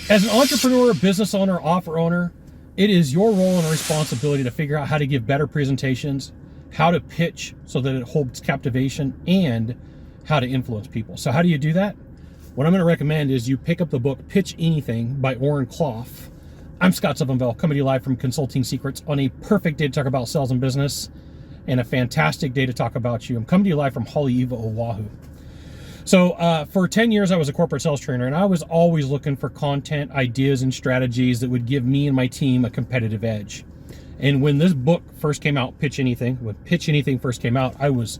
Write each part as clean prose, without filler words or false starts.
As an entrepreneur, business owner, offer owner, it is your role and responsibility to figure out how to give better presentations, how to pitch so that it holds captivation, and how to influence people. So how do you do that? What I'm going to recommend is you pick up the book Pitch Anything by Oren Klaff. I'm Scott Sylvan Bell, coming to you live from Consulting Secrets on a perfect day to talk about sales and business and a fantastic day to talk about you. I'm coming to you live from Haleiwa, Oahu. So for 10 years, I was a corporate sales trainer, and I was always looking for content, ideas, and strategies that would give me and my team a competitive edge. And when this book first came out, when Pitch Anything first came out, I was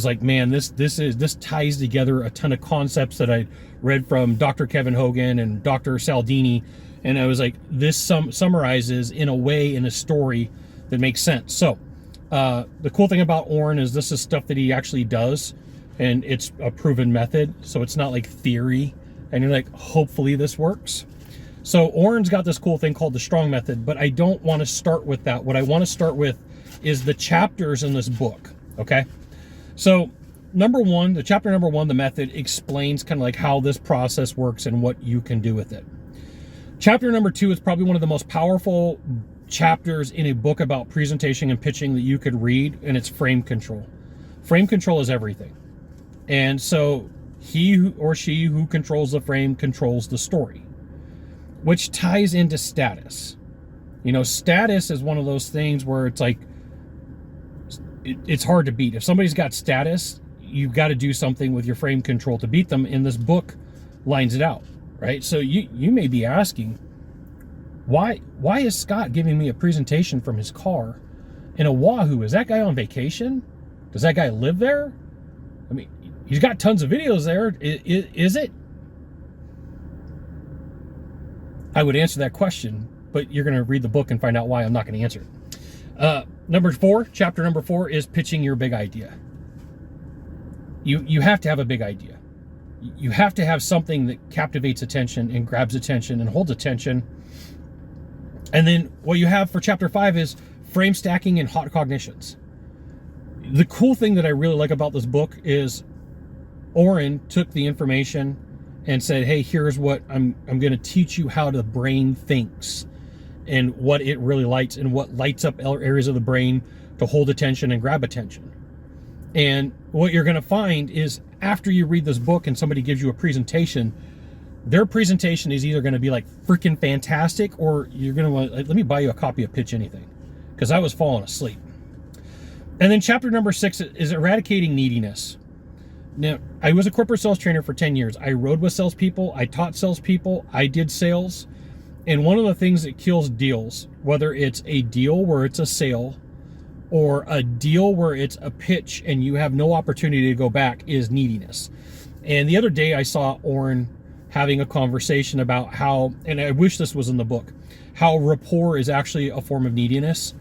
like, man, this ties together a ton of concepts that I read from Dr. Kevin Hogan and Dr. Saldini, and I was like, this summarizes in a story that makes sense. So the cool thing about Oren is this is stuff that he actually does. And it's a proven method, so it's not like theory. And you're like, hopefully this works. So Oren's got this cool thing called the strong method, but I don't want to start with that. What I want to start with is the chapters in this book, okay? So chapter number one, the method, explains kind of like how this process works and what you can do with it. Chapter number two is probably one of the most powerful chapters in a book about presentation and pitching that you could read, and it's frame control. Frame control is everything. And so he or she who controls the frame controls the story, which ties into status. You know, status is one of those things where it's like, it's hard to beat. If somebody's got status, you've got to do something with your frame control to beat them. And this book lines it out, right? So you may be asking, why is Scott giving me a presentation from his car in Oahu? Is that guy on vacation? Does that guy live there? I mean, he's got tons of videos there. Is it? I would answer that question, but you're going to read the book and find out why I'm not going to answer it. Chapter number four is pitching your big idea. You have to have a big idea. You have to have something that captivates attention and grabs attention and holds attention. And then what you have for chapter 5 is frame stacking and hot cognitions. The cool thing that I really like about this book is Oren took the information and said, hey, here's what I'm going to teach you how the brain thinks and what it really likes and what lights up areas of the brain to hold attention and grab attention. And what you're going to find is after you read this book and somebody gives you a presentation, their presentation is either going to be like freaking fantastic, or you're going to want, let me buy you a copy of Pitch Anything, because I was falling asleep. And then chapter number 6 is eradicating neediness. Now, I was a corporate sales trainer for 10 years. I rode with salespeople. I taught salespeople. I did sales. And one of the things that kills deals, whether it's a deal where it's a sale or a deal where it's a pitch and you have no opportunity to go back, is neediness. And the other day I saw Oren having a conversation about how, and I wish this was in the book, how rapport is actually a form of neediness.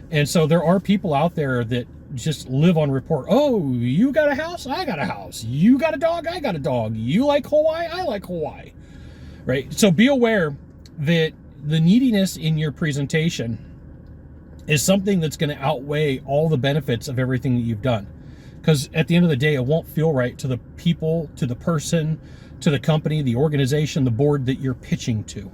And so there are people out there that just live on rapport. Oh, you got a house? I got a house. You got a dog? I got a dog. You like Hawaii? I like Hawaii. Right? So be aware that the neediness in your presentation is something that's going to outweigh all the benefits of everything that you've done. Because at the end of the day, it won't feel right to the people, to the person, to the company, the organization, the board that you're pitching to.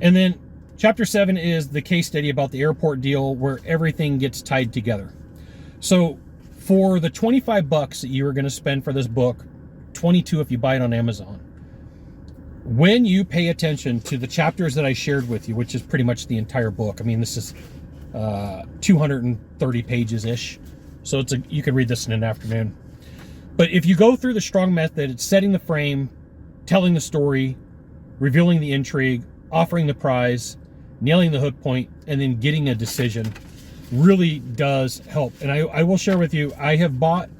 And then chapter 7 is the case study about the airport deal where everything gets tied together. So for the $25 that you are going to spend for this book, $22 if you buy it on Amazon, when you pay attention to the chapters that I shared with you, which is pretty much the entire book. I mean, this is 230 pages-ish. So you can read this in an afternoon. But if you go through the strong method, it's setting the frame, telling the story, revealing the intrigue, offering the prize, nailing the hook point, and then getting a decision, really does help. And I will share with you, I have bought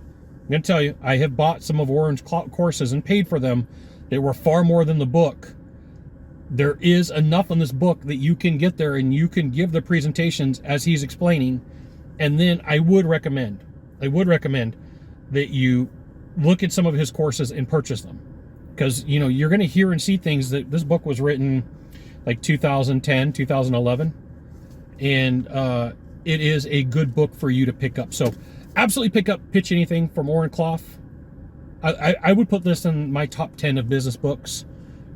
some of Oren's courses and paid for them. They were far more than the book. There is enough in this book that you can get there and you can give the presentations as he's explaining. And then I would recommend that you look at some of his courses and purchase them. Because, you know, you're going to hear and see things that this book was written like 2010, 2011. And it is a good book for you to pick up. So absolutely pick up Pitch Anything from Oren Klaff. I would put this in my top 10 of business books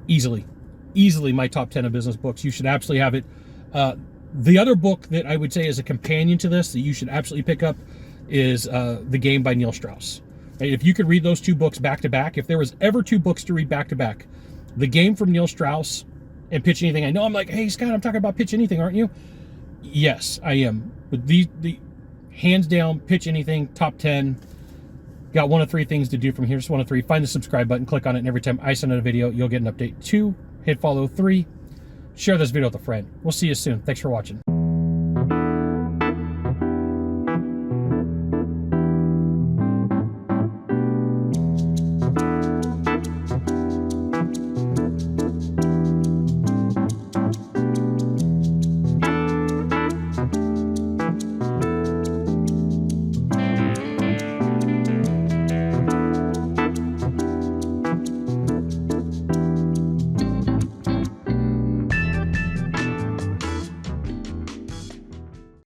easily. easily my top 10 of business books. You should absolutely have it. The other book that I would say is a companion to this that you should absolutely pick up is The Game by Neil Strauss. Right? If you could read those two books back to back, if there was ever two books to read back to back, The Game from Neil Strauss and Pitch Anything. I know I'm like, hey Scott, I'm talking about Pitch Anything, aren't you? Yes, I am. But the hands down, Pitch Anything, top 10. Got one of three things to do from here. Just one of three. Find the subscribe button, click on it, and every time I send out a video, you'll get an update. 2, hit follow. 3, share this video with a friend. We'll see you soon. Thanks for watching.